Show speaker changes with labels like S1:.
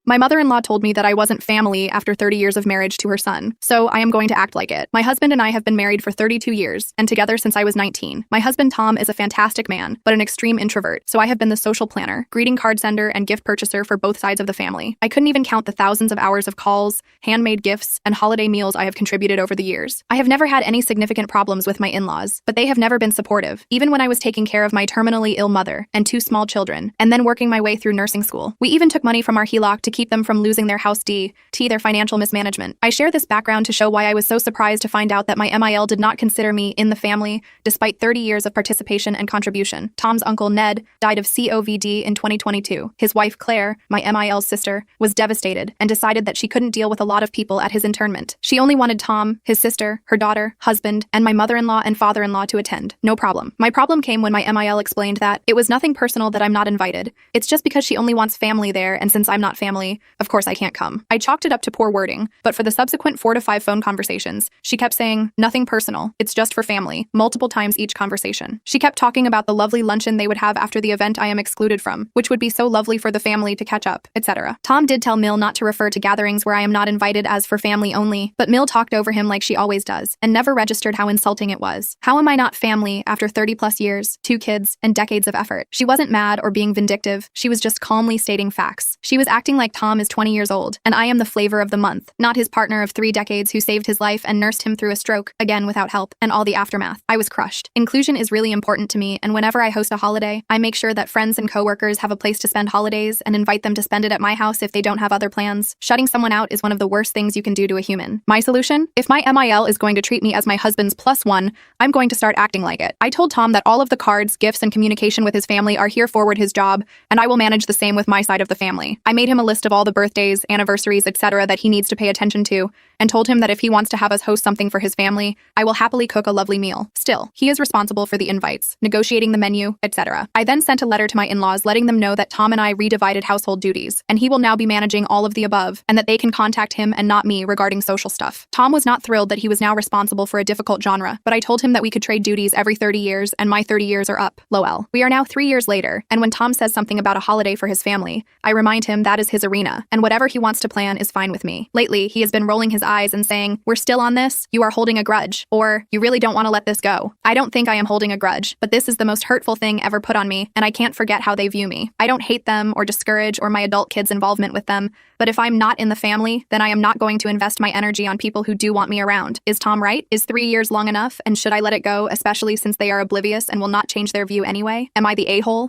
S1: My mother-in-law told me that I wasn't family after 30 years of marriage to her son, so I am going to act like it. My husband and I have been married for 32 years, and together since I was 19. My husband Tom is a fantastic man, but an extreme introvert, so I have been the social planner, greeting card sender, and gift purchaser for both sides of the family. I couldn't even count the thousands of hours of calls, handmade gifts, and holiday meals I have contributed over the years. I have never had any significant problems with my in-laws, but they have never been supportive, even when I was taking care of my terminally ill mother and 2 small children, and then working my way through nursing school. We even took money from our HELOC to keep them from losing their house to their financial mismanagement. I share this background to show why I was so surprised to find out that my MIL did not consider me in the family, despite 30 years of participation and contribution. Tom's uncle, Ned, died of COVID in 2022. His wife, Claire, my MIL's sister, was devastated and decided that she couldn't deal with a lot of people at his internment. She only wanted Tom, his sister, her daughter, husband, and my mother-in-law and father-in-law to attend. No problem. My problem came when my MIL explained that it was nothing personal that I'm not invited. It's just because she only wants family there, and since I'm not family, of course I can't come. I chalked it up to poor wording, but for the subsequent 4 to 5 phone conversations, she kept saying, nothing personal, it's just for family, multiple times each conversation. She kept talking about the lovely luncheon they would have after the event I am excluded from, which would be so lovely for the family to catch up, etc. Tom did tell Mill not to refer to gatherings where I am not invited as for family only, but Mill talked over him like she always does, and never registered how insulting it was. How am I not family after 30 plus years, 2 kids, and decades of effort? She wasn't mad or being vindictive, she was just calmly stating facts. She was acting like Tom is 20 years old, and I am the flavor of the month, not his partner of 3 decades who saved his life and nursed him through a stroke, again without help, and all the aftermath. I was crushed. Inclusion is really important to me, and whenever I host a holiday, I make sure that friends and coworkers have a place to spend holidays and invite them to spend it at my house if they don't have other plans. Shutting someone out is one of the worst things you can do to a human. My solution? If my MIL is going to treat me as my husband's +1, I'm going to start acting like it. I told Tom that all of the cards, gifts, and communication with his family are here forward his job, and I will manage the same with my side of the family. I made him a list of all the birthdays, anniversaries, etc. that he needs to pay attention to, and told him that if he wants to have us host something for his family, I will happily cook a lovely meal. Still, he is responsible for the invites, negotiating the menu, etc. I then sent a letter to my in-laws letting them know that Tom and I redivided household duties, and he will now be managing all of the above, and that they can contact him and not me regarding social stuff. Tom was not thrilled that he was now responsible for a difficult genre, but I told him that we could trade duties every 30 years, and my 30 years are up. Lol. We are now 3 years later, and when Tom says something about a holiday for his family, I remind him that is his arena, and whatever he wants to plan is fine with me. Lately, he has been rolling his eyes and saying, "We're still on this? You are holding a grudge," or "You really don't want to let this go." I don't think I am holding a grudge, but this is the most hurtful thing ever put on me, and I can't forget how they view me. I don't hate them or discourage or my adult kids' involvement with them, but if I'm not in the family, then I am not going to invest my energy on people who do want me around. Is Tom right? Is 3 years long enough, and should I let it go, especially since they are oblivious and will not change their view anyway? Am I the a-hole?